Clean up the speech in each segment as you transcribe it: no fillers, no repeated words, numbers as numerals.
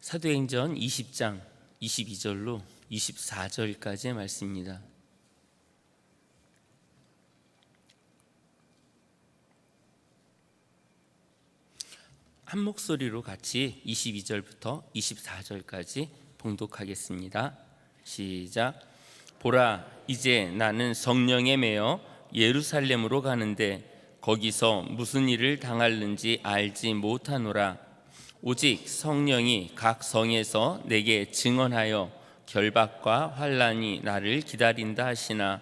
사도행전 20장 22절로 24절까지의 말씀입니다. 한 목소리로 같이 22절부터 24절까지 봉독하겠습니다. 시작. 보라, 이제 나는 성령에 매여 예루살렘으로 가는데 거기서 무슨 일을 당할는지 알지 못하노라. 오직 성령이 각 성에서 내게 증언하여 결박과 환난이 나를 기다린다 하시나,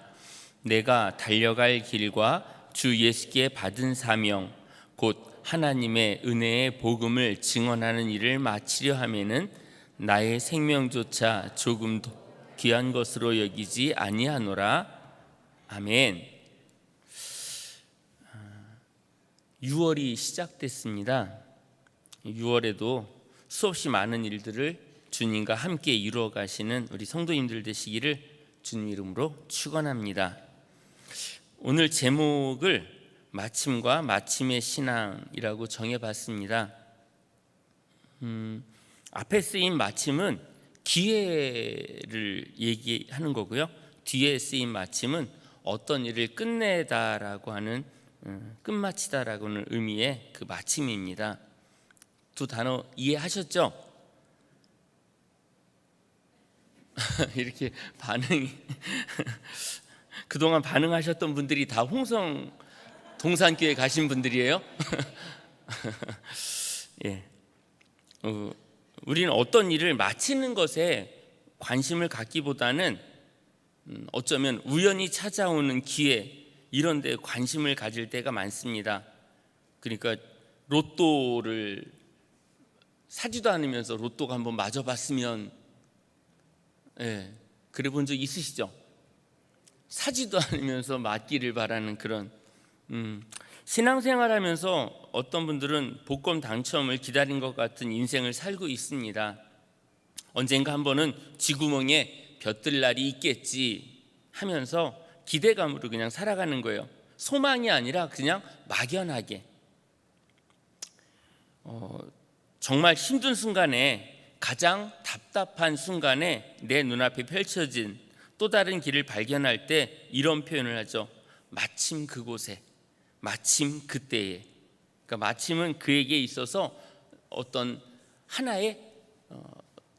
내가 달려갈 길과 주 예수께 받은 사명 곧 하나님의 은혜의 복음을 증언하는 일을 마치려 하면은 나의 생명조차 조금도 귀한 것으로 여기지 아니하노라. 아멘. 6월이 시작됐습니다. 6월에도 수없이 많은 일들을 주님과 함께 이루어 가시는 우리 성도님들 되시기를 주님 이름으로 축원합니다. 오늘 제목을 마침과 마침의 신앙이라고 정해봤습니다. 앞에 쓰인 마침은 기회를 얘기하는 거고요. 뒤에 쓰인 마침은 어떤 일을 끝내다라고 하는 끝마치다라고 하는 의미의 그 마침입니다. 두 단어 이해하셨죠? 이렇게 반응이 그동안 반응하셨던 분들이 다 홍성 동산교회 가신 분들이에요. 예. 우리는 어떤 일을 마치는 것에 관심을 갖기보다는 어쩌면 우연히 찾아오는 기회 이런 데 관심을 가질 때가 많습니다. 그러니까 로또를 사지도 않으면서 로또가 한번 맞아봤으면, 예, 그래 본 적 있으시죠? 사지도 않으면서 맞기를 바라는 그런 신앙생활하면서 어떤 분들은 복권 당첨을 기다린 것 같은 인생을 살고 있습니다. 언젠가 한 번은 쥐구멍에 벼뜰 날이 있겠지 하면서 기대감으로 그냥 살아가는 거예요. 소망이 아니라 그냥 막연하게. 정말 힘든 순간에, 가장 답답한 순간에 내 눈앞에 펼쳐진 또 다른 길을 발견할 때 이런 표현을 하죠. 마침 그곳에, 마침 그때에. 그러니까 마침은 그에게 있어서 어떤 하나의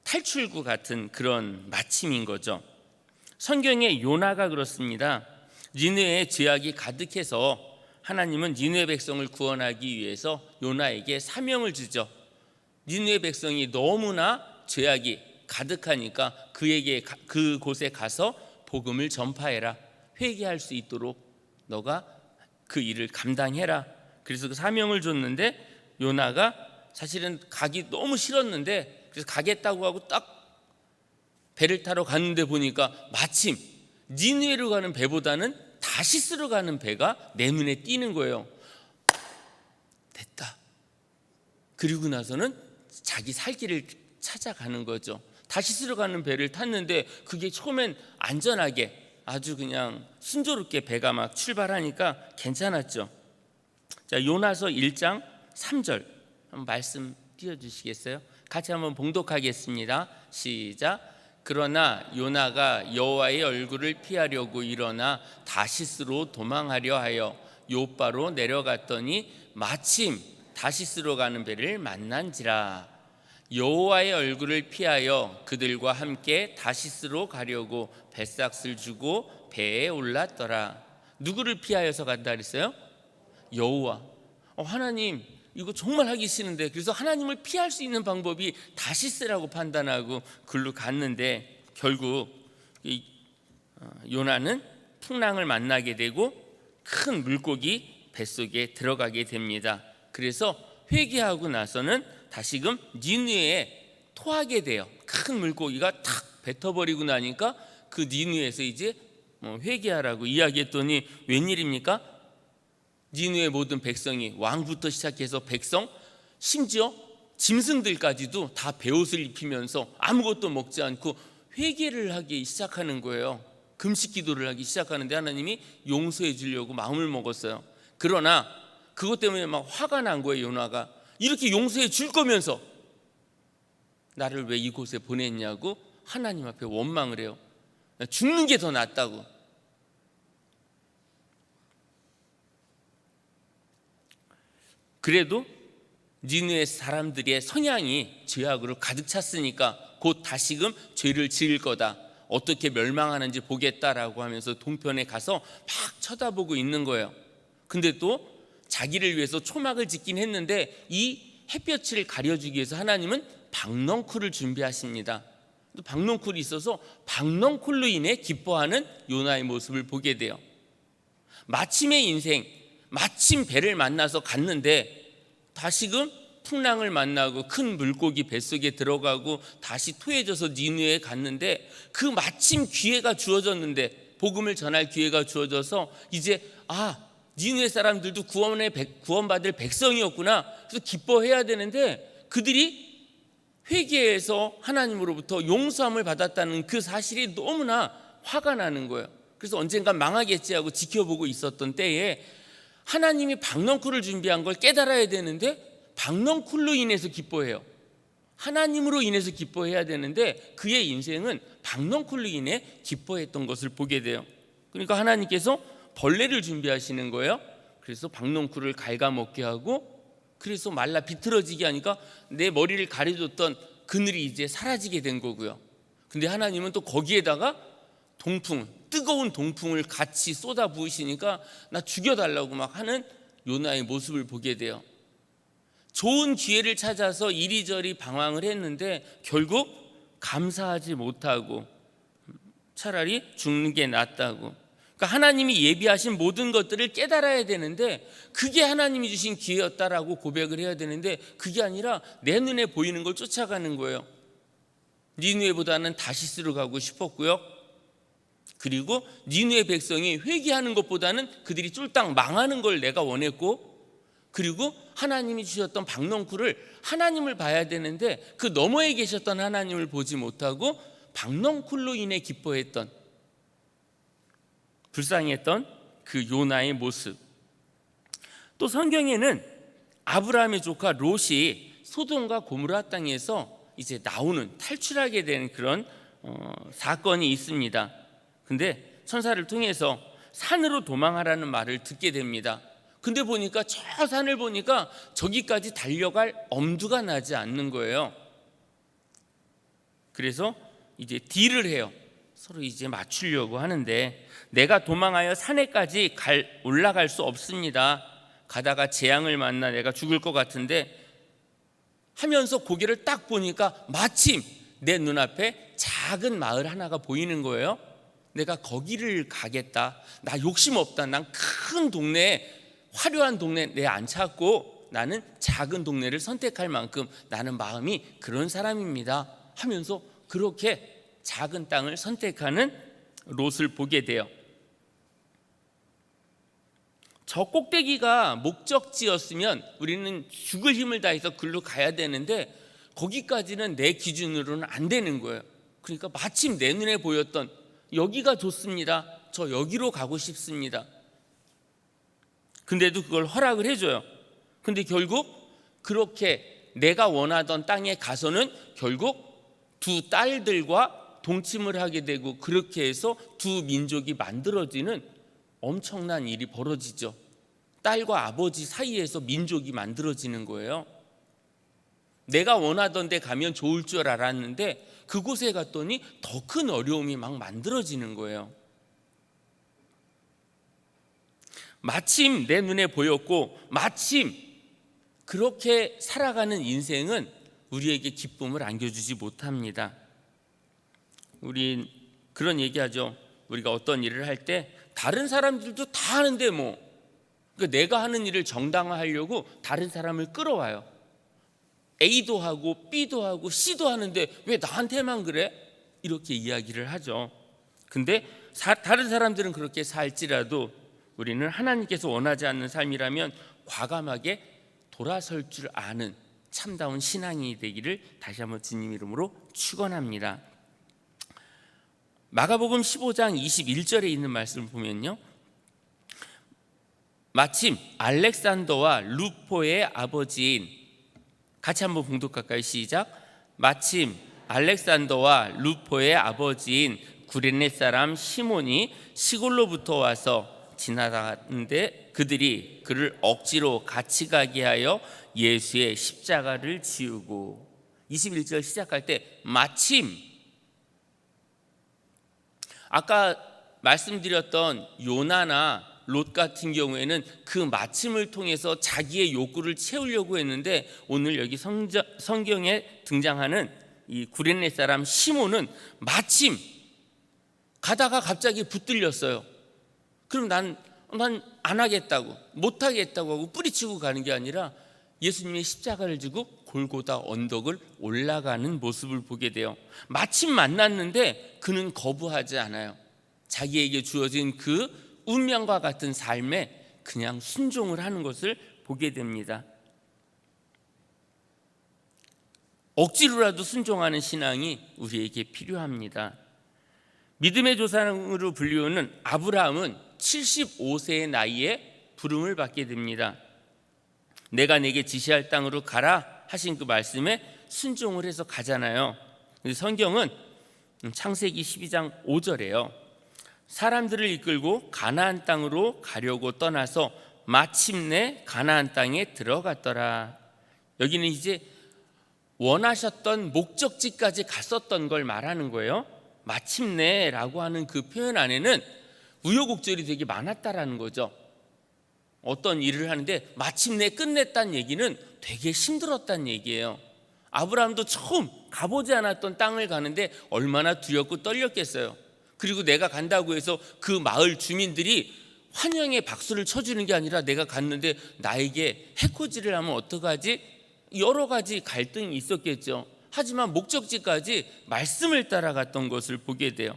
탈출구 같은 그런 마침인 거죠. 성경에 요나가 그렇습니다. 니느웨에 죄악이 가득해서 하나님은 니느웨 백성을 구원하기 위해서 요나에게 사명을 주죠. 니느웨 백성이 너무나 죄악이 가득하니까 그에게 그곳에 가서 복음을 전파해라. 회개할 수 있도록 너가 그 일을 감당해라. 그래서 그 사명을 줬는데 요나가 사실은 가기 너무 싫었는데 그래서 가겠다고 하고 딱 배를 타러 갔는데 보니까 마침 니느웨로 가는 배보다는 다시스로 가는 배가 내 눈에 띄는 거예요. 됐다. 그리고 나서는 자기 살 길을 찾아가는 거죠. 다시스로 가는 배를 tas는데 그게 처음엔 안전하게 아주 그냥 순조롭게 배가 막 출발하니까 괜찮았죠. 자, 요나서 1장 3절 한번 말씀 띄워주시겠어요? 같이 한번 봉독하겠습니다. 시작. 그러나 요나가 여호와의 얼굴을 피하려고 일어나 다시스로 도망하려 하여 요바로 내려갔더니 마침 다시스로 가는 배를 만난지라. 여호와의 얼굴을 피하여 그들과 함께 다시스로 가려고 뱃삭을 주고 배에 올랐더라. 누구를 피하여서 간다 그랬어요? 여호와. 하나님 이거 정말 하기 싫은데, 그래서 하나님을 피할 수 있는 방법이 다시스라고 판단하고 글로 갔는데 결국 요나는 풍랑을 만나게 되고 큰 물고기 뱃속에 들어가게 됩니다. 그래서 회개하고 나서는 다시금 니느웨에 토하게 돼요. 큰 물고기가 탁 뱉어버리고 나니까 그 니느웨에서 이제 회개하라고 이야기했더니 웬일입니까? 니느웨 모든 백성이, 왕부터 시작해서 백성, 심지어 짐승들까지도 다 베옷을 입히면서 아무것도 먹지 않고 회개를 하기 시작하는 거예요. 금식 기도를 하기 시작하는데 하나님이 용서해 주려고 마음을 먹었어요. 그러나 그것 때문에 막 화가 난 거예요. 요나가 이렇게 용서해 줄 거면서 나를 왜 이곳에 보냈냐고 하나님 앞에 원망을 해요. 죽는 게 더 낫다고. 그래도 니느웨 사람들의 성향이 죄악으로 가득 찼으니까 곧 다시금 죄를 지을 거다, 어떻게 멸망하는지 보겠다라고 하면서 동편에 가서 막 쳐다보고 있는 거예요. 근데 또 자기를 위해서 초막을 짓긴 했는데 이 햇볕을 가려주기 위해서 하나님은 박넝쿨을 준비하십니다. 또 박넝쿨이 있어서 박넝쿨로 인해 기뻐하는 요나의 모습을 보게 돼요. 마침의 인생, 마침 배를 만나서 갔는데 다시금 풍랑을 만나고 큰 물고기 뱃속에 들어가고 다시 토해져서 니느웨에 갔는데 그 마침 기회가 주어졌는데, 복음을 전할 기회가 주어져서 이제 니느웨 사람들도 구원받을 백성이었구나, 그래서 기뻐해야 되는데 그들이 회개해서 하나님으로부터 용서함을 받았다는 그 사실이 너무나 화가 나는 거예요. 그래서 언젠간 망하겠지 하고 지켜보고 있었던 때에 하나님이 박넝쿨을 준비한 걸 깨달아야 되는데 박넝쿨로 인해서 기뻐해요. 하나님으로 인해서 기뻐해야 되는데 그의 인생은 박넝쿨로 인해 기뻐했던 것을 보게 돼요. 그러니까 하나님께서 벌레를 준비하시는 거예요. 그래서 박넝쿨을 갉아먹게 하고, 그래서 말라 비틀어지게 하니까 내 머리를 가려줬던 그늘이 이제 사라지게 된 거고요. 근데 하나님은 또 거기에다가 뜨거운 동풍을 같이 쏟아 부으시니까 나 죽여달라고 막 하는 요나의 모습을 보게 돼요. 좋은 기회를 찾아서 이리저리 방황을 했는데 결국 감사하지 못하고 차라리 죽는 게 낫다고. 그러니까 하나님이 예비하신 모든 것들을 깨달아야 되는데 그게 하나님이 주신 기회였다라고 고백을 해야 되는데 그게 아니라 내 눈에 보이는 걸 쫓아가는 거예요. 니느웨보다는 다시스로 가고 싶었고요. 그리고 니느웨 백성이 회개하는 것보다는 그들이 쫄딱 망하는 걸 내가 원했고, 그리고 하나님이 주셨던 박넝쿨을 하나님을 봐야 되는데 그 너머에 계셨던 하나님을 보지 못하고 박넝쿨로 인해 기뻐했던, 불쌍했던 그 요나의 모습. 또 성경에는 아브라함의 조카 롯이 소돔과 고모라 땅에서 이제 탈출하게 되는 그런 사건이 있습니다. 근데 천사를 통해서 산으로 도망하라는 말을 듣게 됩니다. 근데 보니까 저 산을 보니까 저기까지 달려갈 엄두가 나지 않는 거예요. 그래서 이제 딜을 해요. 서로 이제 맞추려고 하는데, 내가 도망하여 산에까지 올라갈 수 없습니다. 가다가 재앙을 만나 내가 죽을 것 같은데 하면서 고개를 딱 보니까 마침 내 눈앞에 작은 마을 하나가 보이는 거예요. 내가 거기를 가겠다. 나 욕심 없다. 난 큰 동네, 화려한 동네 내 안 찾고 나는 작은 동네를 선택할 만큼 나는 마음이 그런 사람입니다 하면서 그렇게 작은 땅을 선택하는 롯을 보게 돼요. 저 꼭대기가 목적지였으면 우리는 죽을 힘을 다해서 글로 가야 되는데 거기까지는 내 기준으로는 안 되는 거예요. 그러니까 마침 내 눈에 보였던 여기가 좋습니다. 저 여기로 가고 싶습니다. 근데도 그걸 허락을 해줘요. 근데 결국 그렇게 내가 원하던 땅에 가서는 결국 두 딸들과 동침을 하게 되고 그렇게 해서 두 민족이 만들어지는 엄청난 일이 벌어지죠. 딸과 아버지 사이에서 민족이 만들어지는 거예요. 내가 원하던 데 가면 좋을 줄 알았는데 그곳에 갔더니 더 큰 어려움이 막 만들어지는 거예요. 마침 내 눈에 보였고 마침 그렇게 살아가는 인생은 우리에게 기쁨을 안겨주지 못합니다. 우린 그런 얘기하죠. 우리가 어떤 일을 할 때 다른 사람들도 다 하는데 그러니까 내가 하는 일을 정당화하려고 다른 사람을 끌어와요. A도 하고 B도 하고 C도 하는데 왜 나한테만 그래? 이렇게 이야기를 하죠. 근데 다른 사람들은 그렇게 살지라도 우리는 하나님께서 원하지 않는 삶이라면 과감하게 돌아설 줄 아는 참다운 신앙이 되기를 다시 한번 주님 이름으로 축원합니다. 마가복음 15장 21절에 있는 말씀을 보면요, 마침 알렉산더와 루포의 아버지인, 같이 한번 봉독할까요? 시작. 마침 알렉산더와 루포의 아버지인 구레네 사람 시몬이 시골로부터 와서 지나가는데 그들이 그를 억지로 같이 가게 하여 예수의 십자가를 지우고, 21절 시작할 때 마침, 아까 말씀드렸던 요나나 롯 같은 경우에는 그 마침을 통해서 자기의 욕구를 채우려고 했는데, 오늘 여기 성경에 등장하는 이 구레네 사람 시몬은 마침 가다가 갑자기 붙들렸어요. 그럼 난 안 하겠다고, 못 하겠다고 하고 뿌리치고 가는 게 아니라 예수님의 십자가를 지고 골고다 언덕을 올라가는 모습을 보게 돼요. 마침 만났는데 그는 거부하지 않아요. 자기에게 주어진 그 운명과 같은 삶에 그냥 순종을 하는 것을 보게 됩니다. 억지로라도 순종하는 신앙이 우리에게 필요합니다. 믿음의 조상으로 불리우는 아브라함은 75세의 나이에 부름을 받게 됩니다. 내가 내게 지시할 땅으로 가라 하신 그 말씀에 순종을 해서 가잖아요. 성경은 창세기 12장 5절에요. 사람들을 이끌고 가나안 땅으로 가려고 떠나서 마침내 가나안 땅에 들어갔더라. 여기는 이제 원하셨던 목적지까지 갔었던 걸 말하는 거예요. 마침내라고 하는 그 표현 안에는 우여곡절이 되게 많았다라는 거죠. 어떤 일을 하는데 마침내 끝냈다는 얘기는 되게 힘들었다는 얘기예요. 아브라함도 처음 가보지 않았던 땅을 가는데 얼마나 두렵고 떨렸겠어요. 그리고 내가 간다고 해서 그 마을 주민들이 환영의 박수를 쳐주는 게 아니라 내가 갔는데 나에게 해코지를 하면 어떡하지? 여러 가지 갈등이 있었겠죠. 하지만 목적지까지 말씀을 따라갔던 것을 보게 돼요.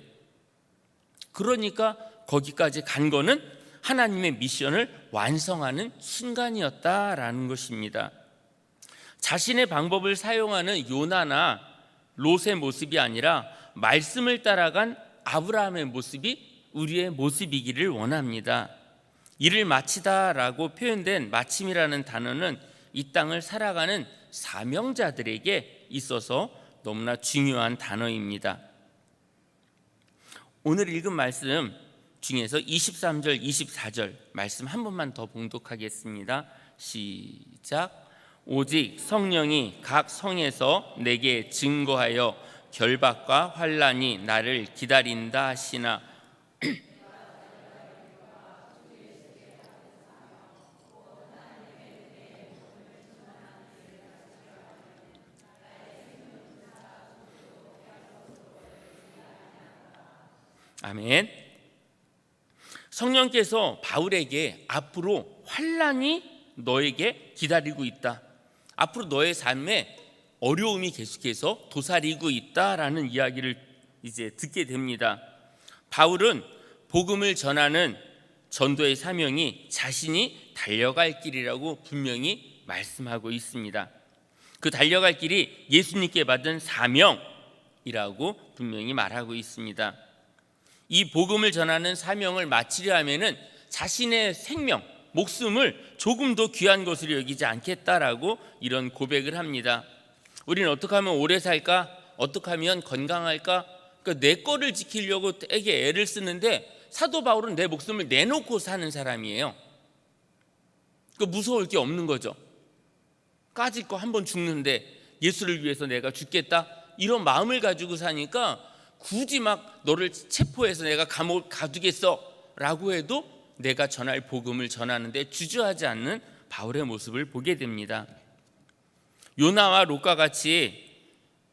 그러니까 거기까지 간 거는 하나님의 미션을 완성하는 순간이었다라는 것입니다. 자신의 방법을 사용하는 요나나 롯의 모습이 아니라 말씀을 따라간 아브라함의 모습이 우리의 모습이기를 원합니다. 일을 마치다라고 표현된 마침이라는 단어는 이 땅을 살아가는 사명자들에게 있어서 너무나 중요한 단어입니다. 오늘 읽은 말씀 중에서 23절, 24절 말씀 한 번만 더 봉독하겠습니다. 시작. 오직 성령이 각 성에서 내게 증거하여 결박과 환난이 나를 기다린다 하시나. 아멘. 성령께서 바울에게 앞으로 환난이 너에게 기다리고 있다, 앞으로 너의 삶에 어려움이 계속해서 도사리고 있다라는 이야기를 이제 듣게 됩니다. 바울은 복음을 전하는 전도의 사명이 자신이 달려갈 길이라고 분명히 말씀하고 있습니다. 그 달려갈 길이 예수님께 받은 사명이라고 분명히 말하고 있습니다. 이 복음을 전하는 사명을 마치려 하면은 자신의 생명, 목숨을 조금 더 귀한 것으로 여기지 않겠다라고 이런 고백을 합니다. 우리는 어떻게 하면 오래 살까? 어떻게 하면 건강할까? 그러니까 내 거를 지키려고 되게 애를 쓰는데 사도 바울은 내 목숨을 내놓고 사는 사람이에요. 그러니까 무서울 게 없는 거죠. 까짓 거 한 번 죽는데 예수를 위해서 내가 죽겠다, 이런 마음을 가지고 사니까 굳이 막 너를 체포해서 내가 감옥 가두겠어 라고 해도 내가 전할 복음을 전하는데 주저하지 않는 바울의 모습을 보게 됩니다. 요나와 롯과 같이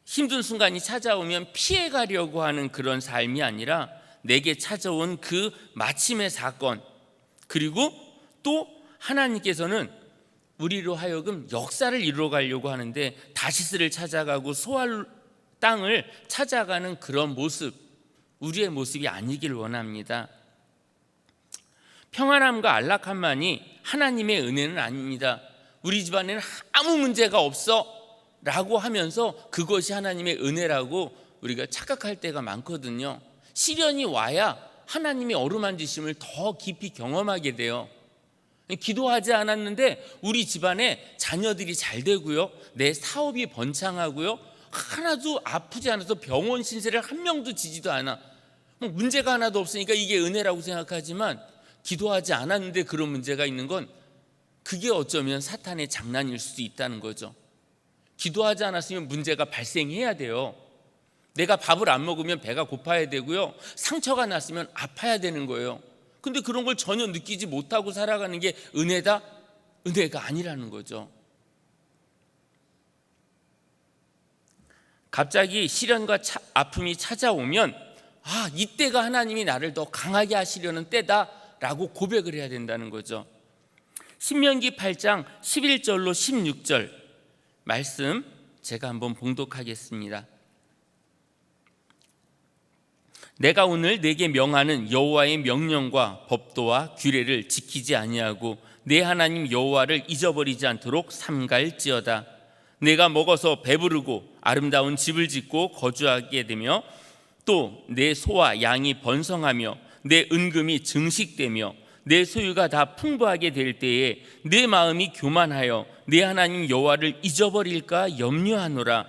힘든 순간이 찾아오면 피해가려고 하는 그런 삶이 아니라 내게 찾아온 그 마침의 사건, 그리고 또 하나님께서는 우리로 하여금 역사를 이루어가려고 하는데 다시스를 찾아가고 소알 땅을 찾아가는 그런 모습, 우리의 모습이 아니길 원합니다. 평안함과 안락함만이 하나님의 은혜는 아닙니다. 우리 집안에는 아무 문제가 없어 라고 하면서 그것이 하나님의 은혜라고 우리가 착각할 때가 많거든요. 시련이 와야 하나님의 어루만지심을 더 깊이 경험하게 돼요. 기도하지 않았는데 우리 집안에 자녀들이 잘 되고요, 내 사업이 번창하고요, 하나도 아프지 않아서 병원 신세를 한 명도 지지도 않아. 문제가 하나도 없으니까 이게 은혜라고 생각하지만 기도하지 않았는데 그런 문제가 있는 건 그게 어쩌면 사탄의 장난일 수도 있다는 거죠. 기도하지 않았으면 문제가 발생해야 돼요. 내가 밥을 안 먹으면 배가 고파야 되고요. 상처가 났으면 아파야 되는 거예요. 근데 그런 걸 전혀 느끼지 못하고 살아가는 게 은혜다? 은혜가 아니라는 거죠. 갑자기 시련과 아픔이 찾아오면 이때가 하나님이 나를 더 강하게 하시려는 때다라고 고백을 해야 된다는 거죠. 신명기 8장 11절로 16절 말씀 제가 한번 봉독하겠습니다. 내가 오늘 내게 명하는 여호와의 명령과 법도와 규례를 지키지 아니하고 내 하나님 여호와를 잊어버리지 않도록 삼갈지어다. 내가 먹어서 배부르고 아름다운 집을 짓고 거주하게 되며 또 내 소와 양이 번성하며 내 은금이 증식되며 내 소유가 다 풍부하게 될 때에 내 마음이 교만하여 내 하나님 여호와를 잊어버릴까 염려하노라.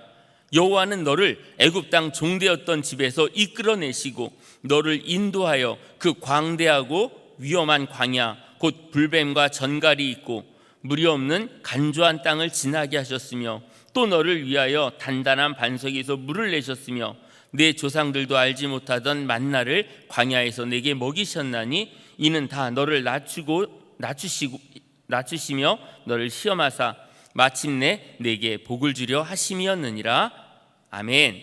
여호와는 너를 애굽 땅 종되었던 집에서 이끌어내시고 너를 인도하여 그 광대하고 위험한 광야 곧 불뱀과 전갈이 있고 물이 없는 간조한 땅을 지나게 하셨으며 또 너를 위하여 단단한 반석에서 물을 내셨으며 내 조상들도 알지 못하던 만나를 광야에서 내게 먹이셨나니 이는 다 너를 낮추시며 너를 시험하사 마침내 내게 복을 주려 하심이었느니라. 아멘.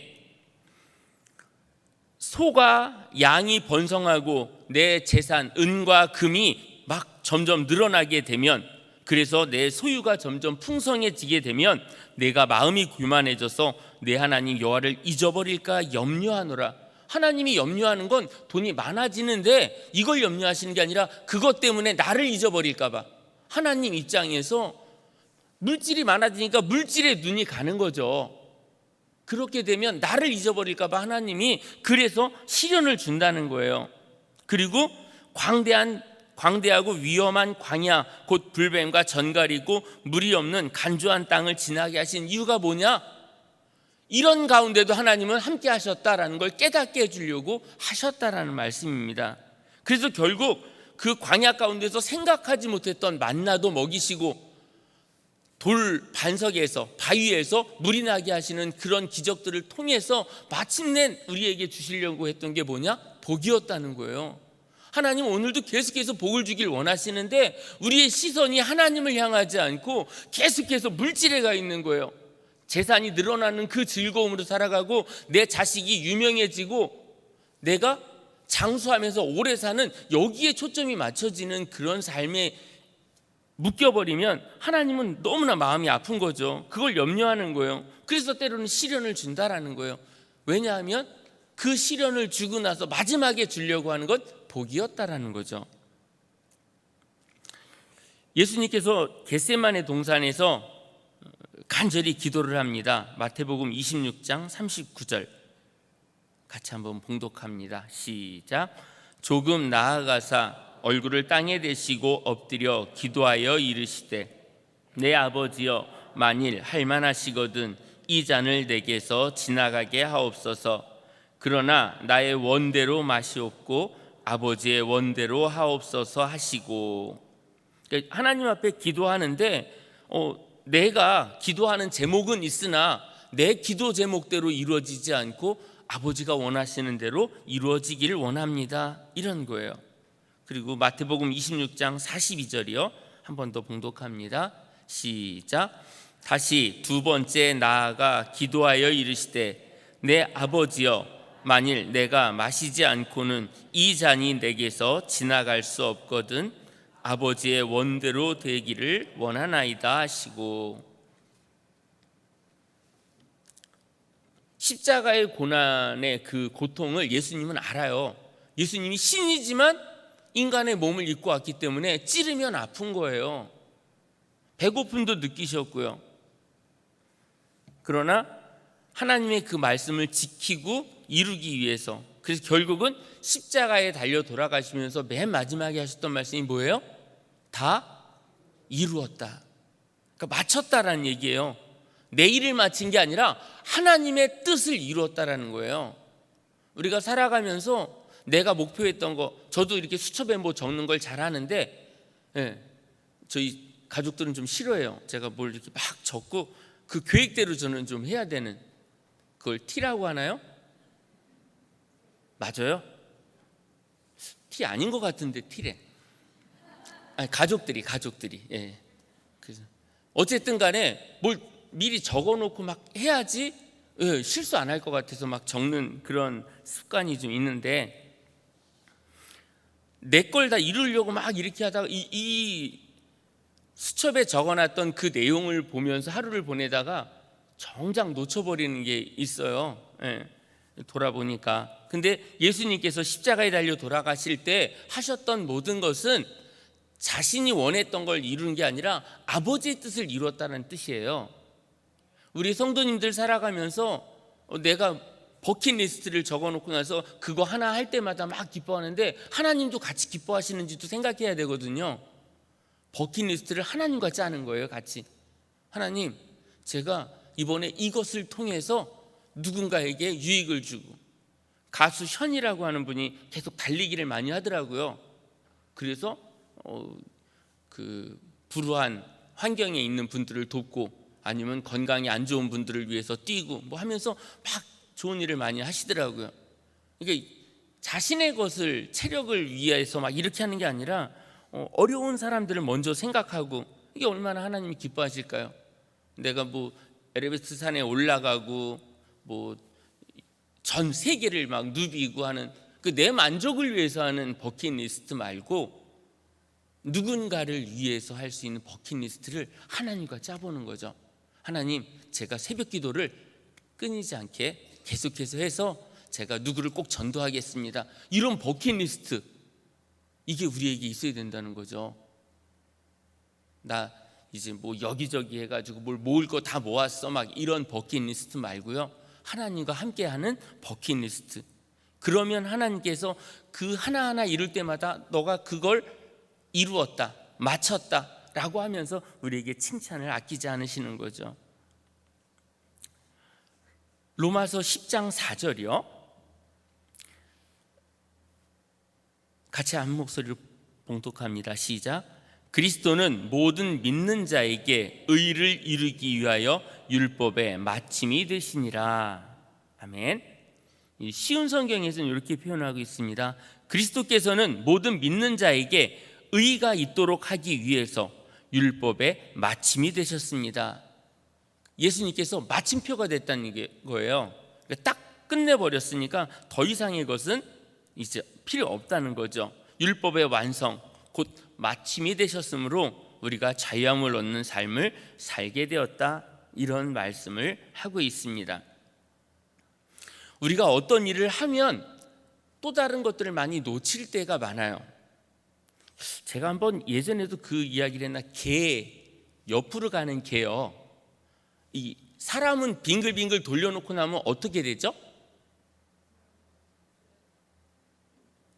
소가 양이 번성하고 내 재산 은과 금이 막 점점 늘어나게 되면, 그래서 내 소유가 점점 풍성해지게 되면 내가 마음이 교만해져서 내 하나님 여호와를 잊어버릴까 염려하노라. 하나님이 염려하는 건 돈이 많아지는데 이걸 염려하시는 게 아니라 그것 때문에 나를 잊어버릴까 봐. 하나님 입장에서 물질이 많아지니까 물질에 눈이 가는 거죠. 그렇게 되면 나를 잊어버릴까 봐 하나님이 그래서 시련을 준다는 거예요. 그리고 광대하고 위험한 광야 곧 불뱀과 전갈이고 물이 없는 간조한 땅을 지나게 하신 이유가 뭐냐? 이런 가운데도 하나님은 함께 하셨다라는 걸 깨닫게 해주려고 하셨다라는 말씀입니다. 그래서 결국 그 광야 가운데서 생각하지 못했던 만나도 먹이시고 돌 반석에서 바위에서 물이 나게 하시는 그런 기적들을 통해서 마침내 우리에게 주시려고 했던 게 뭐냐? 복이었다는 거예요. 하나님 오늘도 계속해서 복을 주길 원하시는데 우리의 시선이 하나님을 향하지 않고 계속해서 물질에 가 있는 거예요. 재산이 늘어나는 그 즐거움으로 살아가고 내 자식이 유명해지고 내가 장수하면서 오래 사는 여기에 초점이 맞춰지는 그런 삶에 묶여버리면 하나님은 너무나 마음이 아픈 거죠. 그걸 염려하는 거예요. 그래서 때로는 시련을 준다라는 거예요. 왜냐하면 그 시련을 주고 나서 마지막에 주려고 하는 건 복이었다라는 거죠. 예수님께서 겟세마네 동산에서 간절히 기도를 합니다. 마태복음 26장 39절 같이 한번 봉독합니다. 시작. 조금 나아가사 얼굴을 땅에 대시고 엎드려 기도하여 이르시되 내 아버지여 만일 할만하시거든 이 잔을 내게서 지나가게 하옵소서. 그러나 나의 원대로 마시옵고 아버지의 원대로 하옵소서 하시고. 하나님 앞에 기도하는데 내가 기도하는 제목은 있으나 내 기도 제목대로 이루어지지 않고 아버지가 원하시는 대로 이루어지기를 원합니다. 이런 거예요. 그리고 마태복음 26장 42절이요. 한 번 더 봉독합니다. 시작. 다시 두 번째 나아가 기도하여 이르시되 내 아버지여 만일 내가 마시지 않고는 이 잔이 내게서 지나갈 수 없거든 아버지의 원대로 되기를 원하나이다 하시고. 십자가의 고난의 그 고통을 예수님은 알아요. 예수님이 신이지만 인간의 몸을 입고 왔기 때문에 찌르면 아픈 거예요. 배고픔도 느끼셨고요. 그러나 하나님의 그 말씀을 지키고 이루기 위해서, 그래서 결국은 십자가에 달려 돌아가시면서 맨 마지막에 하셨던 말씀이 뭐예요? 다 이루었다. 그러니까 마쳤다라는 얘기예요. 내 일을 마친 게 아니라 하나님의 뜻을 이루었다라는 거예요. 우리가 살아가면서 내가 목표했던 거, 저도 이렇게 수첩에 뭐 적는 걸 잘하는데, 저희 가족들은 좀 싫어해요. 제가 뭘 이렇게 막 적고 그 계획대로 저는 좀 해야 되는, 그걸 T라고 하나요? 맞아요? T 아닌 것 같은데 T래. 아니, 가족들이. 예. 그래서 어쨌든 간에 뭘 미리 적어놓고 막 해야지 실수 안 할 것 같아서 막 적는 그런 습관이 좀 있는데, 내 걸 다 이루려고 막 이렇게 하다가 이 수첩에 적어놨던 그 내용을 보면서 하루를 보내다가 정작 놓쳐버리는 게 있어요. 돌아보니까. 근데 예수님께서 십자가에 달려 돌아가실 때 하셨던 모든 것은 자신이 원했던 걸 이루는 게 아니라 아버지의 뜻을 이루었다는 뜻이에요. 우리 성도님들 살아가면서 내가 버킷리스트를 적어놓고 나서 그거 하나 할 때마다 막 기뻐하는데 하나님도 같이 기뻐하시는지도 생각해야 되거든요. 버킷리스트를 하나님과 짜는 거예요. 같이. 하나님, 제가 이번에 이것을 통해서 누군가에게 유익을 주고, 가수 현이라고 하는 분이 계속 달리기를 많이 하더라고요. 그래서 그 불우한 환경에 있는 분들을 돕고, 아니면 건강이 안 좋은 분들을 위해서 뛰고 뭐 하면서 막 좋은 일을 많이 하시더라고요. 그러니까 자신의 것을, 체력을 위해서 막 이렇게 하는 게 아니라 어려운 사람들을 먼저 생각하고, 이게 얼마나 하나님이 기뻐하실까요? 내가 뭐 에베레스트 산에 올라가고 뭐 전 세계를 막 누비고 하는 그 내 만족을 위해서 하는 버킷리스트 말고, 누군가를 위해서 할 수 있는 버킷리스트를 하나님과 짜보는 거죠. 하나님, 제가 새벽 기도를 끊이지 않게 계속해서 해서 제가 누구를 꼭 전도하겠습니다. 이런 버킷리스트, 이게 우리에게 있어야 된다는 거죠. 나 이제 뭐 여기저기 해가지고 뭘 모을 거 다 모았어, 막 이런 버킷리스트 말고요. 하나님과 함께하는 버킷리스트. 그러면 하나님께서 그 하나하나 이룰 때마다 너가 그걸 이루었다, 마쳤다 라고 하면서 우리에게 칭찬을 아끼지 않으시는 거죠. 로마서 10장 4절이요. 같이 한 목소리로 봉독합니다. 시작. 그리스도는 모든 믿는 자에게 의를 이루기 위하여 율법의 마침이 되시니라. 아멘. 쉬운 성경에서는 이렇게 표현하고 있습니다. 그리스도께서는 모든 믿는 자에게 의가 있도록 하기 위해서 율법의 마침이 되셨습니다. 예수님께서 마침표가 됐다는 거예요. 딱 끝내버렸으니까 더 이상의 것은 이제 필요 없다는 거죠. 율법의 완성, 곧 마침이 되셨으므로 우리가 자유함을 얻는 삶을 살게 되었다, 이런 말씀을 하고 있습니다. 우리가 어떤 일을 하면 또 다른 것들을 많이 놓칠 때가 많아요. 제가 한번 예전에도 그 이야기를 했나, 개, 옆으로 가는 개요. 이 사람은 빙글빙글 돌려놓고 나면 어떻게 되죠?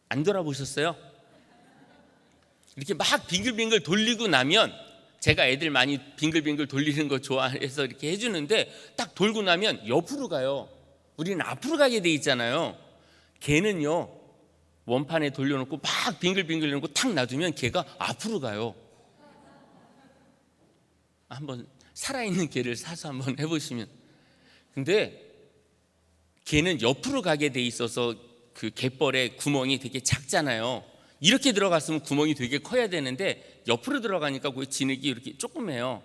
안 돌아보셨어요? 이렇게 막 빙글빙글 돌리고 나면, 제가 애들 많이 빙글빙글 돌리는 거 좋아해서 이렇게 해주는데, 딱 돌고 나면 옆으로 가요. 우리는 앞으로 가게 돼 있잖아요. 개는요, 원판에 돌려놓고 막 빙글빙글 놓고 탁 놔두면 개가 앞으로 가요. 한번 살아있는 개를 사서 한번 해보시면. 근데 개는 옆으로 가게 돼 있어서 그 갯벌에 구멍이 되게 작잖아요. 이렇게 들어갔으면 구멍이 되게 커야 되는데 옆으로 들어가니까 그 진흙이 이렇게 조그매요.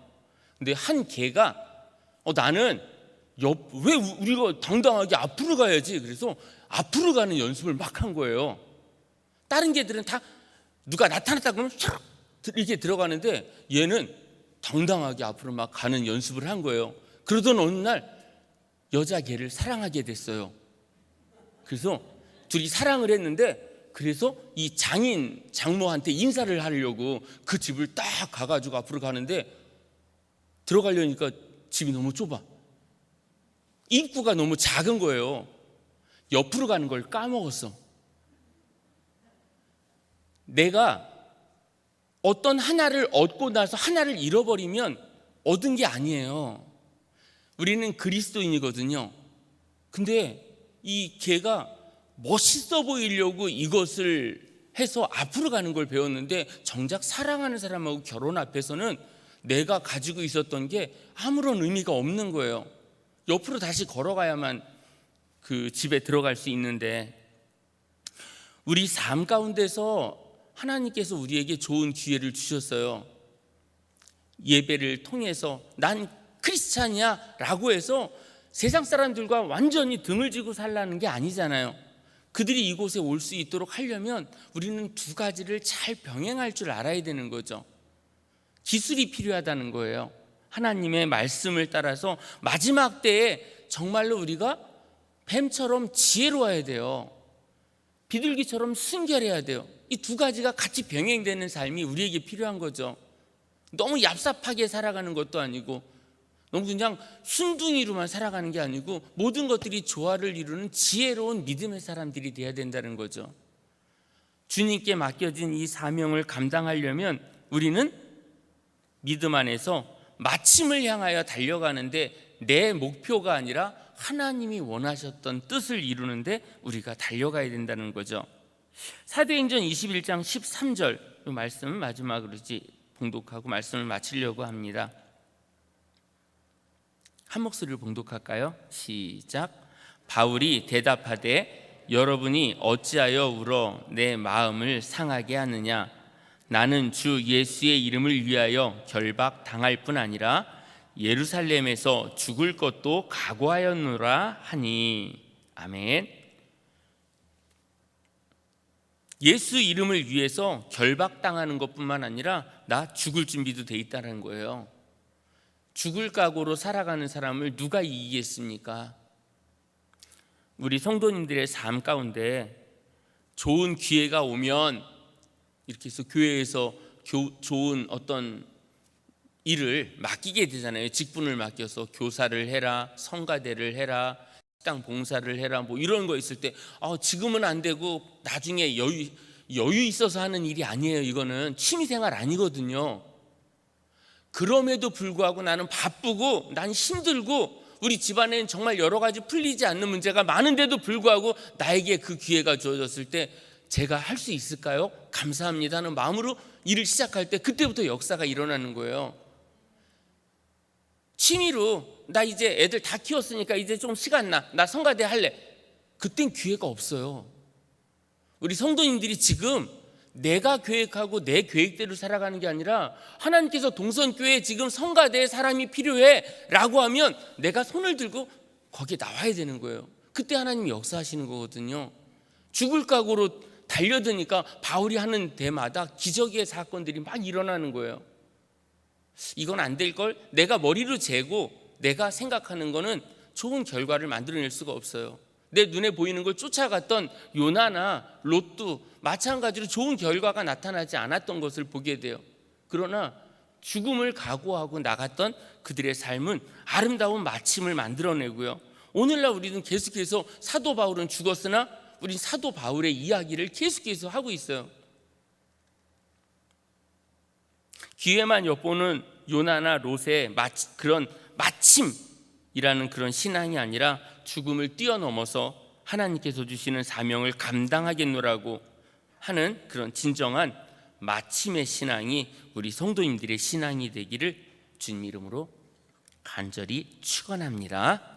근데 한 개가 나는 왜 우리가 당당하게 앞으로 가야지, 그래서 앞으로 가는 연습을 막 한 거예요. 다른 개들은 다 누가 나타났다 그러면 샥 이렇게 들어가는데, 얘는 당당하게 앞으로 막 가는 연습을 한 거예요. 그러던 어느 날 여자 개를 사랑하게 됐어요. 그래서 둘이 사랑을 했는데, 그래서 이 장모한테 인사를 하려고 그 집을 딱 가가지고 앞으로 가는데, 들어가려니까 집이 너무 좁아. 입구가 너무 작은 거예요. 옆으로 가는 걸 까먹었어. 내가 어떤 하나를 얻고 나서 하나를 잃어버리면 얻은 게 아니에요. 우리는 그리스도인이거든요. 근데 이 걔가 멋있어 보이려고 이것을 해서 앞으로 가는 걸 배웠는데, 정작 사랑하는 사람하고 결혼 앞에서는 내가 가지고 있었던 게 아무런 의미가 없는 거예요. 옆으로 다시 걸어가야만 그 집에 들어갈 수 있는데, 우리 삶 가운데서 하나님께서 우리에게 좋은 기회를 주셨어요. 예배를 통해서 난 크리스찬이야 라고 해서 세상 사람들과 완전히 등을 지고 살라는 게 아니잖아요. 그들이 이곳에 올 수 있도록 하려면 우리는 두 가지를 잘 병행할 줄 알아야 되는 거죠. 기술이 필요하다는 거예요. 하나님의 말씀을 따라서 마지막 때에 정말로 우리가 뱀처럼 지혜로워야 돼요. 비둘기처럼 순결해야 돼요. 이 두 가지가 같이 병행되는 삶이 우리에게 필요한 거죠. 너무 얍삽하게 살아가는 것도 아니고, 너무 그냥 순둥이로만 살아가는 게 아니고, 모든 것들이 조화를 이루는 지혜로운 믿음의 사람들이 돼야 된다는 거죠. 주님께 맡겨진 이 사명을 감당하려면 우리는 믿음 안에서 마침을 향하여 달려가는데, 내 목표가 아니라 하나님이 원하셨던 뜻을 이루는데 우리가 달려가야 된다는 거죠. 사도행전 21장 13절 이 말씀을 마지막으로 봉독하고 말씀을 마치려고 합니다. 한 목소리를 봉독할까요? 시작. 바울이 대답하되 여러분이 어찌하여 울어 내 마음을 상하게 하느냐? 나는 주 예수의 이름을 위하여 결박 당할 뿐 아니라 예루살렘에서 죽을 것도 각오하였노라 하니. 아멘. 예수 이름을 위해서 결박당하는 것뿐만 아니라 나 죽을 준비도 돼 있다는 거예요. 죽을 각오로 살아가는 사람을 누가 이기겠습니까? 우리 성도님들의 삶 가운데 좋은 기회가 오면 이렇게 해서 교회에서 좋은 어떤 일을 맡기게 되잖아요. 직분을 맡겨서 교사를 해라, 성가대를 해라, 식당 봉사를 해라, 뭐 이런 거 있을 때 지금은 안 되고 나중에 여유 있어서 하는 일이 아니에요. 이거는 취미생활 아니거든요. 그럼에도 불구하고 나는 바쁘고 난 힘들고 우리 집안에는 정말 여러 가지 풀리지 않는 문제가 많은데도 불구하고 나에게 그 기회가 주어졌을 때 제가 할 수 있을까요? 감사합니다 하는 마음으로 일을 시작할 때 그때부터 역사가 일어나는 거예요. 취미로 나 이제 애들 다 키웠으니까 이제 좀 시간 나 성가대 할래. 그땐 기회가 없어요. 우리 성도님들이 지금 내가 계획하고 내 계획대로 살아가는 게 아니라 하나님께서 동선교회에 지금 성가대에 사람이 필요해 라고 하면 내가 손을 들고 거기에 나와야 되는 거예요. 그때 하나님이 역사하시는 거거든요. 죽을 각오로 달려드니까 바울이 하는 데마다 기적의 사건들이 막 일어나는 거예요. 이건 안 될걸? 내가 머리로 재고 내가 생각하는 거는 좋은 결과를 만들어낼 수가 없어요. 내 눈에 보이는 걸 쫓아갔던 요나나 롯도 마찬가지로 좋은 결과가 나타나지 않았던 것을 보게 돼요. 그러나 죽음을 각오하고 나갔던 그들의 삶은 아름다운 마침을 만들어내고요. 오늘날 우리는 계속해서 사도 바울은 죽었으나 우리 사도 바울의 이야기를 계속해서 하고 있어요. 기회만 엿보는 요나나 롯의 그런 마침이라는 그런 신앙이 아니라 죽음을 뛰어넘어서 하나님께서 주시는 사명을 감당하겠노라고 하는 그런 진정한 마침의 신앙이 우리 성도님들의 신앙이 되기를 주님 이름으로 간절히 축원합니다.